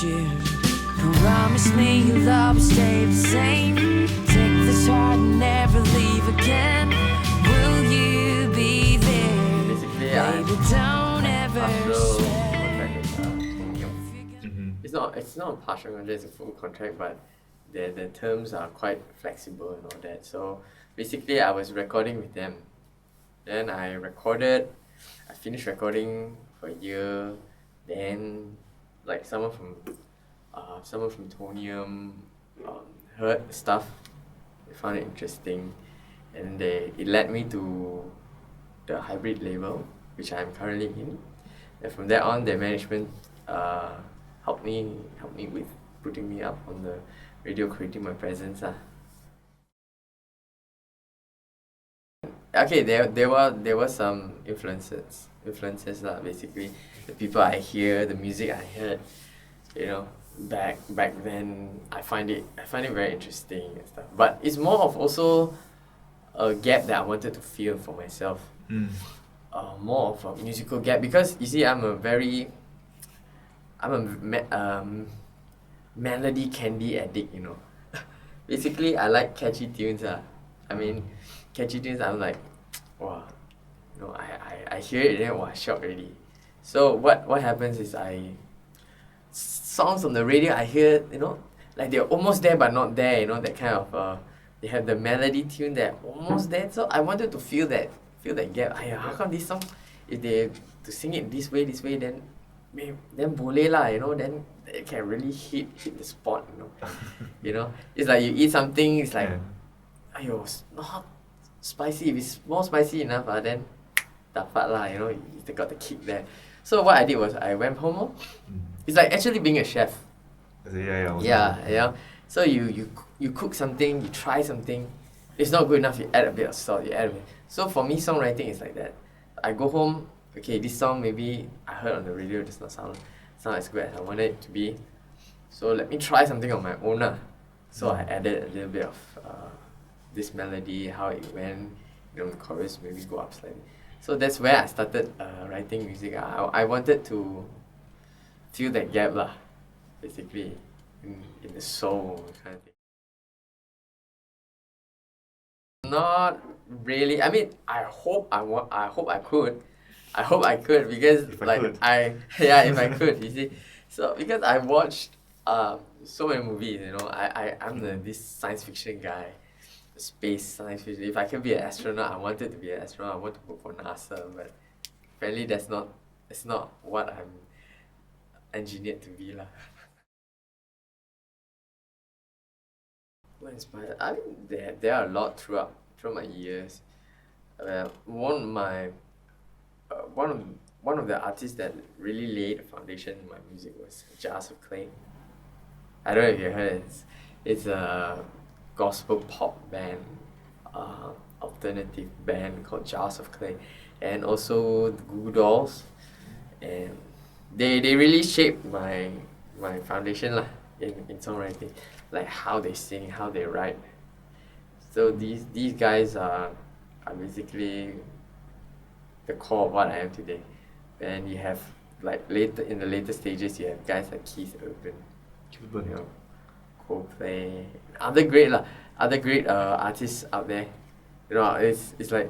you. Promise me you'll always stay the same. Take this heart and never leave again. Will you be there? Basically, Baby, don't ever partial swear. contract with Chng. It's not a partial contract, it's a full contract, but the terms are quite flexible and all that. So basically, I was recording with them. Then I finished recording for a year. Then, like someone from Tonium heard stuff. They found it interesting, and it led me to the hybrid label, which I'm currently in. And from there on, the management helped me with putting me up on the radio, creating my presence. Okay, there were some influences lah. Basically, the people I hear, the music I heard, back then, I find it very interesting and stuff. But it's more of also a gap that I wanted to fill for myself. More of a musical gap, because you see, I'm a melody candy addict. Basically, I like catchy tunes. Catchy tunes, I'm like, wow, I hear it and then, wow, shocked already. So what happens is songs on the radio, I hear, like they're almost there but not there, that kind of, they have the melody tune that almost there. So I wanted to feel that gap. How come this song, if they to sing it this way, then boleh lah, then it can really hit the spot, It's like you eat something, it's like, it's not spicy. If it's more spicy enough, then dapat lah, you got the kick there. So what I did was I went home. It's like actually being a chef. Yeah. So you cook something, you try something. It's not good enough, you add a bit of salt, you add a bit. So for me, songwriting is like that. I go home, okay, this song maybe I heard on the radio does not sound as good as I wanted it to be. So let me try something on my own. So I added a little bit of this melody, how it went, the chorus maybe go up slightly. So that's where I started writing music. I wanted to fill that gap lah, basically, in the soul kind of thing. Not really. I hope I could. Because if I could, you see. So because I watched so many movies, I'm this science fiction guy. Space science fiction. If I can be an astronaut, I wanted to be an astronaut. I want to work for NASA, but apparently that's not what I'm engineered to be lah. What inspired? There are a lot throughout my years. One of the artists that really laid the foundation in my music was Jars of Clay. I don't know if you heard it. It's a gospel pop band, alternative band called Jars of Clay, and also the Goo Dolls, and they really shaped my foundation lah in songwriting, like how they sing, how they write. So these guys are basically the core of what I am today. And you have in the later stages, you have guys like Keith Urban, Coldplay, other great artists out there. It's like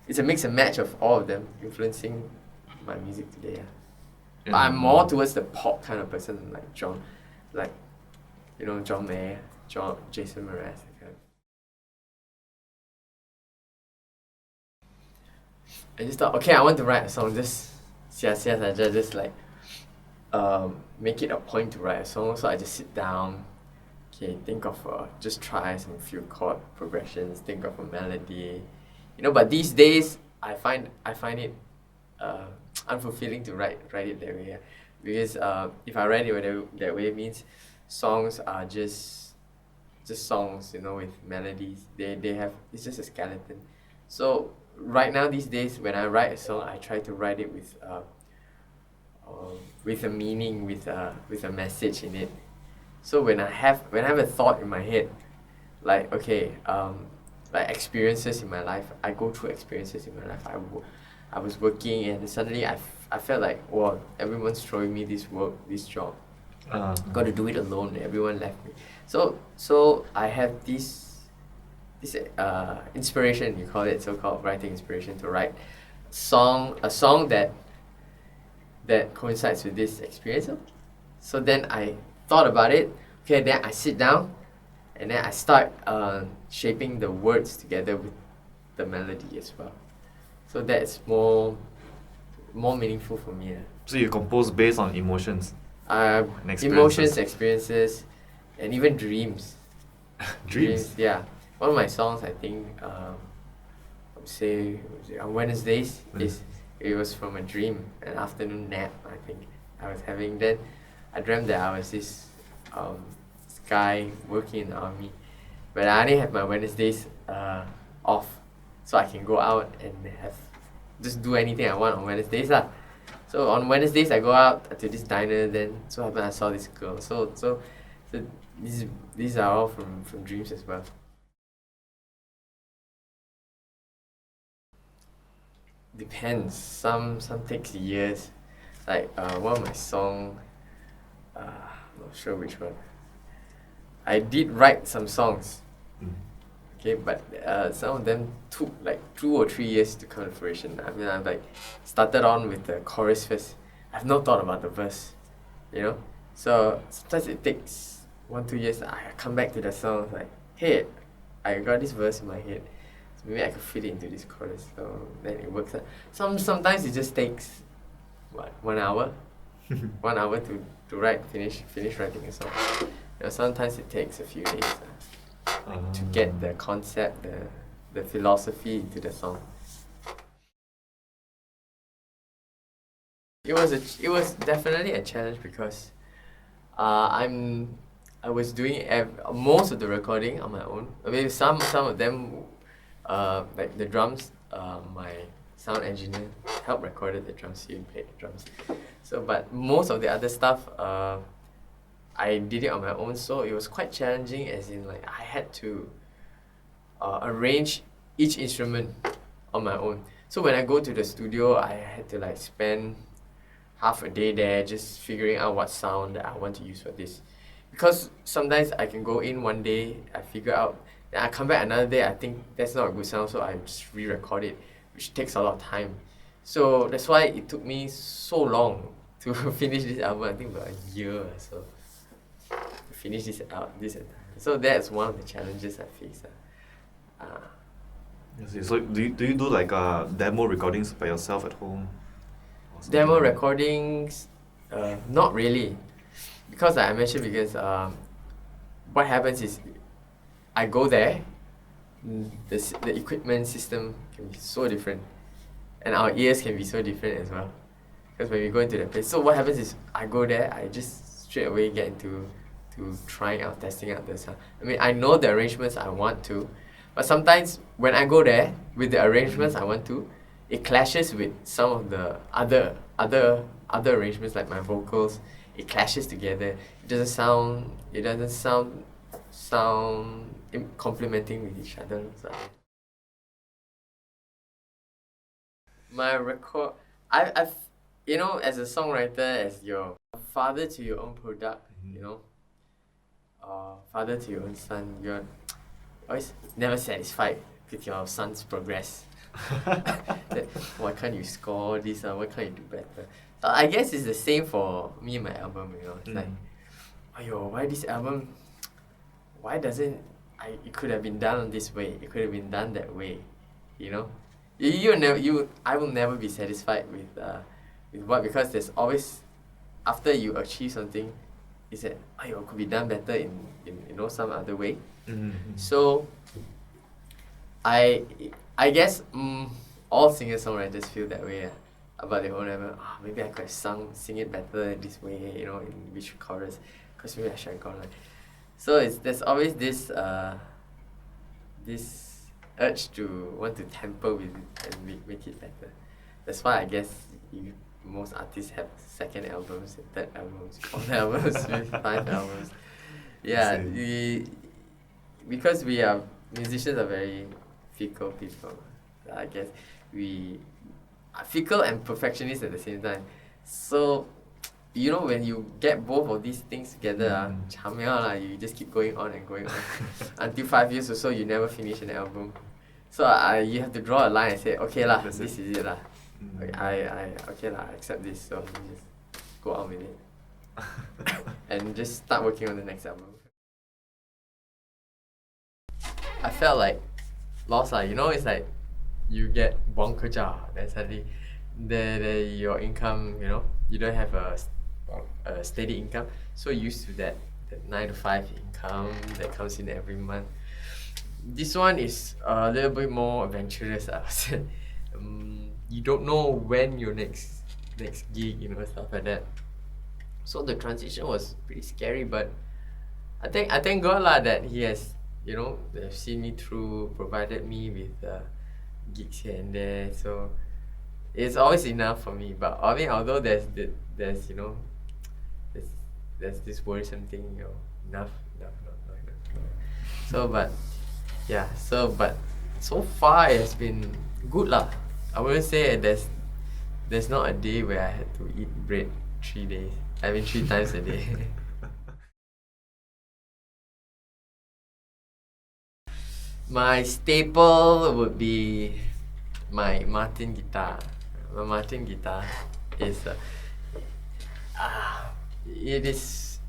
it's a mix and match of all of them influencing my music today. But I'm more towards the pop kind of person, like John Mayer, Jason Mraz. I just thought, okay, I want to write a song. Just make it a point to write a song. So I just sit down, think of just try some few chord progressions, think of a melody, But these days, I find it unfulfilling to write it that way, because if I write it that way, it means songs are just songs, with melodies. It's just a skeleton. So right now, these days, when I write a song, I try to write it with a meaning, with a message in it. So when I have a thought in my head, like experiences in my life, I go through experiences in my life. I was working and suddenly I I felt like, wow, everyone's throwing me this work, this job. Got to do it alone. Everyone left me. So I have this inspiration, you call it, so-called writing inspiration, to write a song that coincides with this experience. So then I thought about it. Okay, then I sit down, and then I start shaping the words together with the melody as well. So that's more meaningful for me. So you compose based on emotions. And experiences. Emotions, experiences, and even dreams. Dreams? Yeah. One of my songs, I think, I would say, on Wednesdays, it was from a dream, an afternoon nap, I think I was having. Then I dreamt that I was this guy working in the army, but I only have my Wednesdays off, so I can go out and just do anything I want on Wednesdays lah. So on Wednesdays I go out to this diner, then so happened I saw this girl. So these are all from dreams as well. Depends. Some takes years. Like one of my song, not sure which one. I did write some songs. Okay, but some of them took like 2 or 3 years to come to fruition. I mean, I've like started on with the chorus first. I've not thought about the verse, you know. So sometimes it takes 1-2 years. I come back to the song like, hey, I got this verse in my head. So maybe I could fit it into this chorus. So then it works out. Sometimes it just takes 1 hour, 1 hour to finish writing a song. You know, sometimes it takes a few days. To get the concept, the philosophy into the song. It was definitely a challenge because I was doing most of the recording on my own. I mean, some of them, like the drums, my sound engineer helped recorded the drums. He played the drums. So, but most of the other stuff, I did it on my own, so it was quite challenging, as in like I had to arrange each instrument on my own. So when I go to the studio, I had to like spend half a day there just figuring out what sound that I want to use for this. Because sometimes I can go in one day, I figure out, then I come back another day, I think that's not a good sound, so I just re-record it, which takes a lot of time. So that's why it took me so long to finish this album. I think about a year or so to finish this out. So that's one of the challenges I face. So do you do like demo recordings by yourself at home? Demo recordings, not really, because like I mentioned, because what happens is I go there, the equipment system can be so different, and our ears can be so different as well. Because when we go into the place, so what happens is I go there, I just straight away get into trying out, testing out the sound. I mean, I know the arrangements I want to, but sometimes when I go there with the arrangements I want to, it clashes with some of the other arrangements, like my vocals. It clashes together. It doesn't sound complementing with each other. So. My record, I've you know, as a songwriter, as your father to your own product, you know, father to your own son, you're always never satisfied with your son's progress. Why can't you score this? Why can't you do better? I guess it's the same for me and my album, you know. It's like, ayo, why this album? Why doesn't it could have been done this way? It could have been done that way, you know. I will never be satisfied with what, because there's always, after you achieve something, is that it could be done better in you know, some other way. So I guess all singer-songwriters feel that way about their own album. Maybe I could have sing it better this way, you know, in which chorus, because maybe I should have gone like. So there's always this urge to want to tamper with it and make it better. That's why I guess most artists have second albums, third albums, fourth albums, 5 albums. Yeah, because we musicians are very fickle people. I guess fickle and perfectionist at the same time. So, you know, when you get both of these things together, you just keep going on and going on until 5 years or so, you never finish an album. So you have to draw a line and say, okay lah, this is it lah. I accept this. So you just go on with it and just start working on the next album. I felt like lost lah. You know, it's like you get buang kerja, then suddenly your income, you know, you don't have a steady income. So used to that 9 to 5 income that comes in every month. This one is a little bit more adventurous, I would say. You don't know when your next gig, you know, stuff like that. So the transition was pretty scary, but I thank God lah that He has, you know, they've seen me through, provided me with gigs here and there. So it's always enough for me. But I mean, although there's you know, there's this worrisome thing, you know, enough, not enough. So but so far it has been good lah. I wouldn't say there's not a day where I had to eat bread 3 days. I mean 3 times a day. My staple would be my Martin guitar. My Martin guitar is it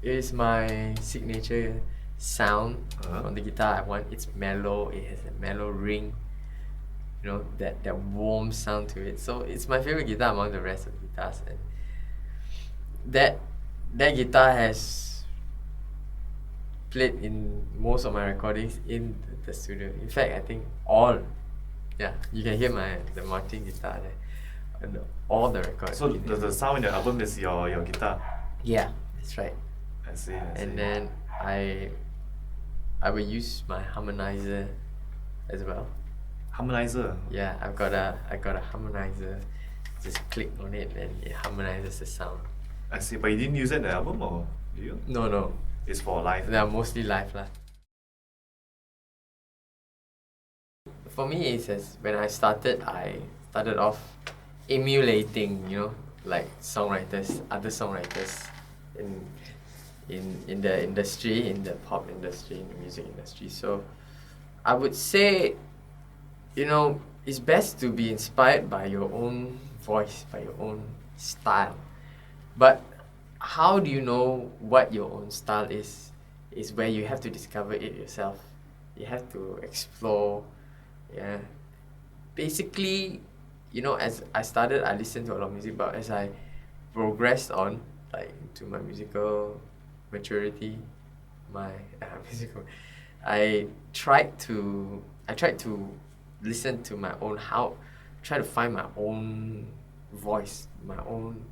is my signature sound on the guitar. It's mellow. It has a mellow ring. You know, that warm sound to it. So it's my favorite guitar among the rest of the guitars, and that guitar has played in most of my recordings in the studio. In fact, I think all. Yeah, you can hear the Martin guitar there. And all the recordings. So the sound in the album is your guitar? Yeah, that's right. I see. And then I will use my harmonizer as well. Harmonizer? Yeah, I got a harmonizer. Just click on it and it harmonizes the sound. I see, but you didn't use it in the album, or do you? No. It's for live? They are mostly live lah. For me, it's as when I started off emulating, you know, like other songwriters in the industry, in the pop industry, in the music industry. So I would say, you know, it's best to be inspired by your own voice, by your own style. But how do you know what your own style is where you have to discover it yourself. You have to explore. Yeah. Basically, you know, as I started, I listened to a lot of music, but as I progressed on, like, into my musical maturity, I tried to listen to my own try to find my own voice, my own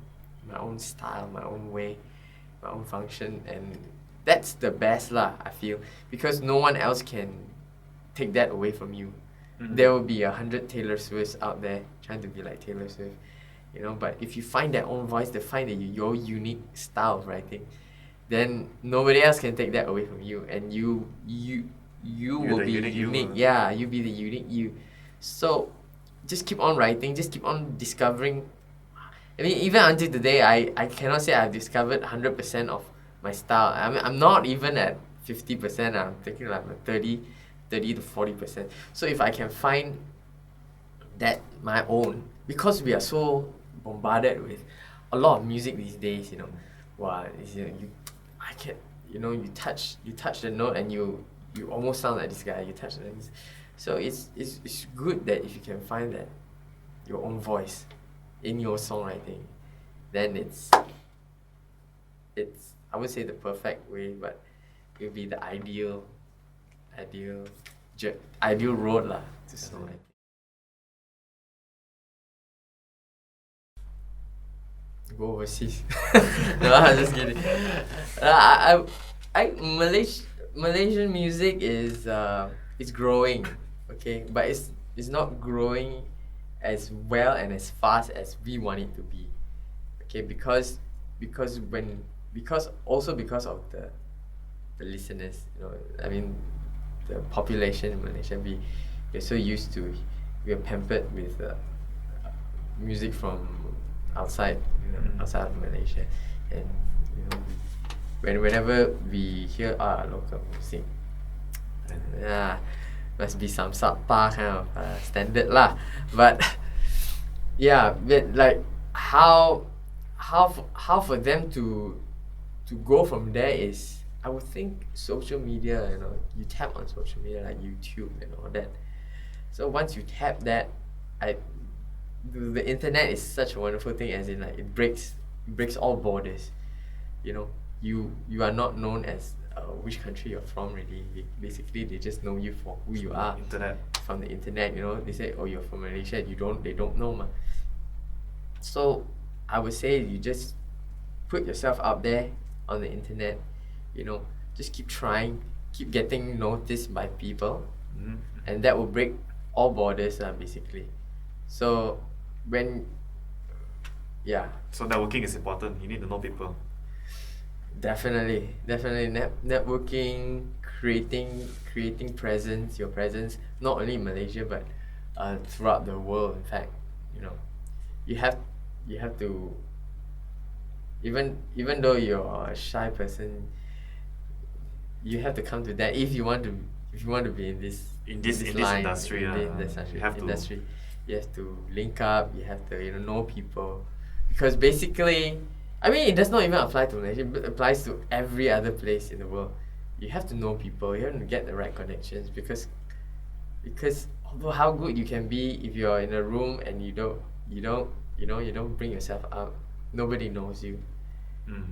style, my own way, my own function, and that's the best lah, I feel, because no one else can take that away from you. There will be 100 Taylor Swifts out there trying to be like Taylor Swift, you know, but if you find their own voice, they find your unique style of writing, then nobody else can take that away from you, and you will be unique. Yeah, you'll be the unique you. So just keep on writing, just keep on discovering. I mean, even until today, I cannot say I've discovered 100% of my style. I mean, I'm not even at 50%. I'm thinking like 30 to 40%. So if I can find that my own, because we are so bombarded with a lot of music these days, you know, you touch the note and you almost sound like this guy. You touch the note. So it's good that if you can find that your own voice in your songwriting, then it's I would say the perfect way, but it would be the ideal road lah to songwriting. Go overseas. No, I'm just kidding. Malaysian music is growing, okay, but it's not growing as well and as fast as we want it to be, okay, because of the listeners, you know, I mean, the population in Malaysia, we're so used to, we're pampered with music from outside, outside of Malaysia, and whenever we hear local music, must be some subpar kind of standard lah. But yeah, but like how for them to go from there is, I would think, social media. You tap on social media like YouTube and all that. So once you tap that, the internet is such a wonderful thing, as in like it breaks all borders. You are not known as which country you're from, really. Basically, they just know you for who you are. From the internet. They say, oh, you're from Malaysia. They don't know, ma. So I would say you just put yourself out there on the internet. Just keep trying, keep getting noticed by people, and that will break all borders, basically. So So networking is important. You need to know people. Definitely. Networking, creating presence, your presence, not only in Malaysia but throughout the world. In fact, you have to, even though you're a shy person, you have to come to that if you want to be in this line, industry. You have to link up. You have to know people, because basically, I mean, it does not even apply to Malaysia. It applies to every other place in the world. You have to know people. You have to get the right connections, because although how good you can be, if you're in a room and you don't bring yourself out, nobody knows you.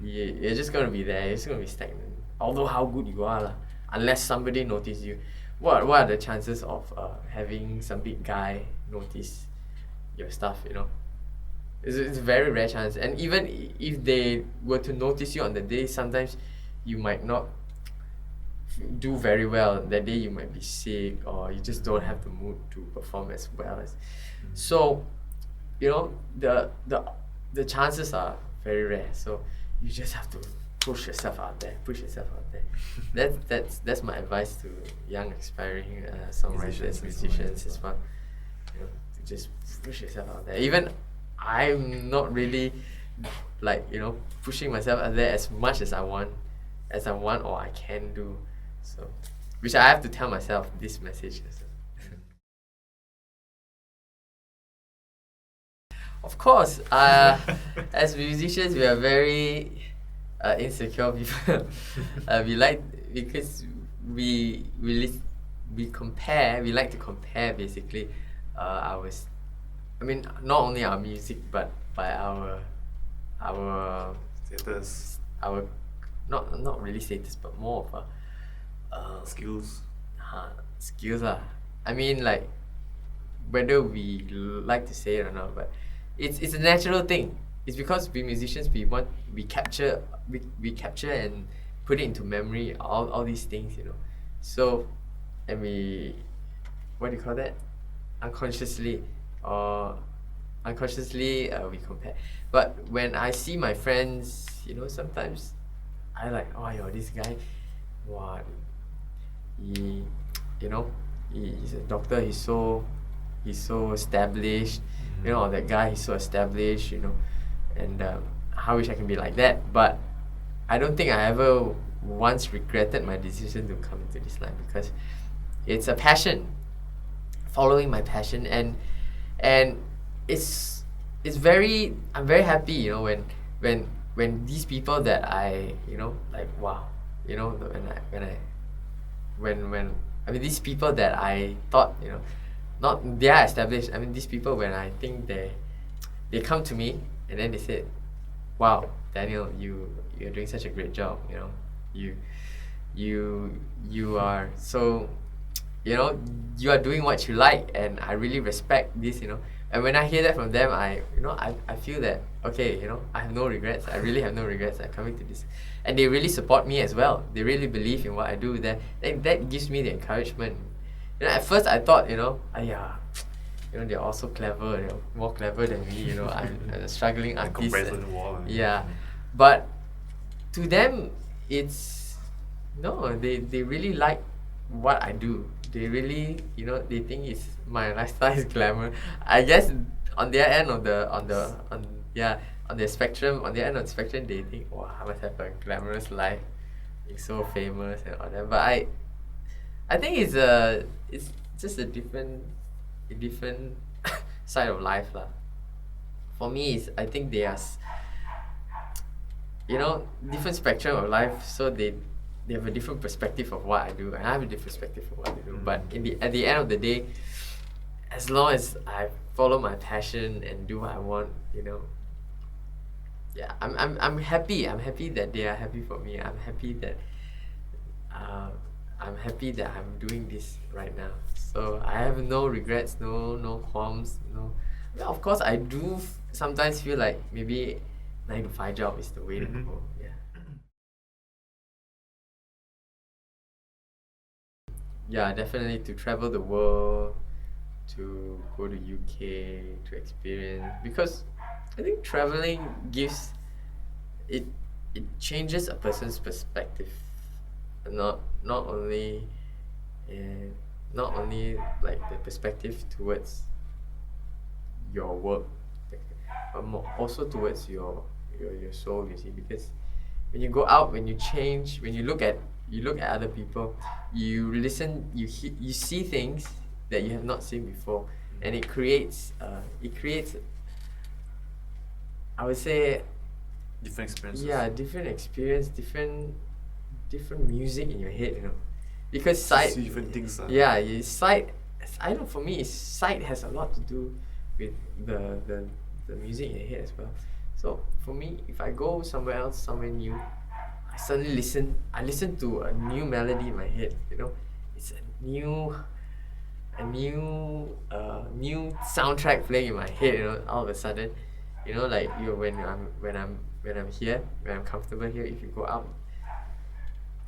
You're just gonna be there. You're just gonna be stagnant. Although how good you are, unless somebody notices you, what are the chances of having some big guy notice your stuff? It's a very rare chance. And even if they were to notice you on the day, sometimes you might not do very well. That day you might be sick, or you just don't have the mood to perform as well as. So, the chances are very rare. So you just have to push yourself out there. That's my advice to young aspiring songwriters, musicians as well. To just push yourself out there. Even I'm not really pushing myself out there as much as I want or I can do. So, which I have to tell myself this message. Of course, as musicians, we are very insecure people. We like, because we compare. We like to compare, basically, not only our music, but by our Status. our not really status, but more of Skills. skills lah. Like, whether we like to say it or not, but it's a natural thing. It's because we musicians, we capture and put it into memory, all these things, So, and we, what do you call that? Unconsciously we compare. But when I see my friends, sometimes I like, oh, this guy, wow, he's a doctor, he's so established, that guy, he's so established, and I wish I can be like that. But I don't think I ever once regretted my decision to come into this line, because it's a passion, following my passion, and I'm very happy, when these people that I, like, wow, when these people that I thought, not they are established. These people, when I think they come to me and then they said, wow, Daniel, you're doing such a great job, you are so, you are doing what you like, and I really respect this, And when I hear that from them, I feel that, okay, I have no regrets. I really have no regrets at coming to this. And they really support me as well. They really believe in what I do. That gives me the encouragement. At first I thought, they're all so clever. They're more clever than me. I'm a struggling artist. Comparison wall. But to them, it's they really like what I do. They really, they think my lifestyle is glamour. I guess on their end of the on the spectrum, on the end of the spectrum, they think, wow, I must have a glamorous life, being so famous and all that. But I think it's just a different side of life lah. For me, I think they are, different spectrum of life. So they have a different perspective of what I do, and I have a different perspective of what I do. But at the end of the day, as long as I follow my passion and do what I want, yeah, I'm happy. I'm happy that they are happy for me. I'm happy that I'm doing this right now. So I have no regrets, no qualms, no. Well, of course, I do sometimes feel like maybe 9 to 5 job is the way to go. Yeah. Yeah, definitely to travel the world, to go to UK, to experience, because I think traveling gives it changes a person's perspective, not only like the perspective towards your work, but also towards your soul, you see. Because when you go out, when you change, when you look at other people, you listen, you see things that you have not seen before, and it creates I would say Different experiences. yeah, different experience, different music in your head, because sight, See different things. yeah, sight. I know for me, sight has a lot to do with the music in your head as well. So for me, if I go somewhere else, somewhere new, I suddenly listen to a new melody in my head. It's a new soundtrack playing in my head. All of a sudden, like when I'm here, when I'm comfortable here, if you go out.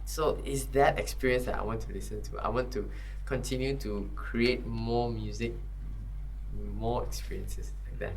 So it's that experience that I want to listen to. I want to continue to create more music, more experiences like that.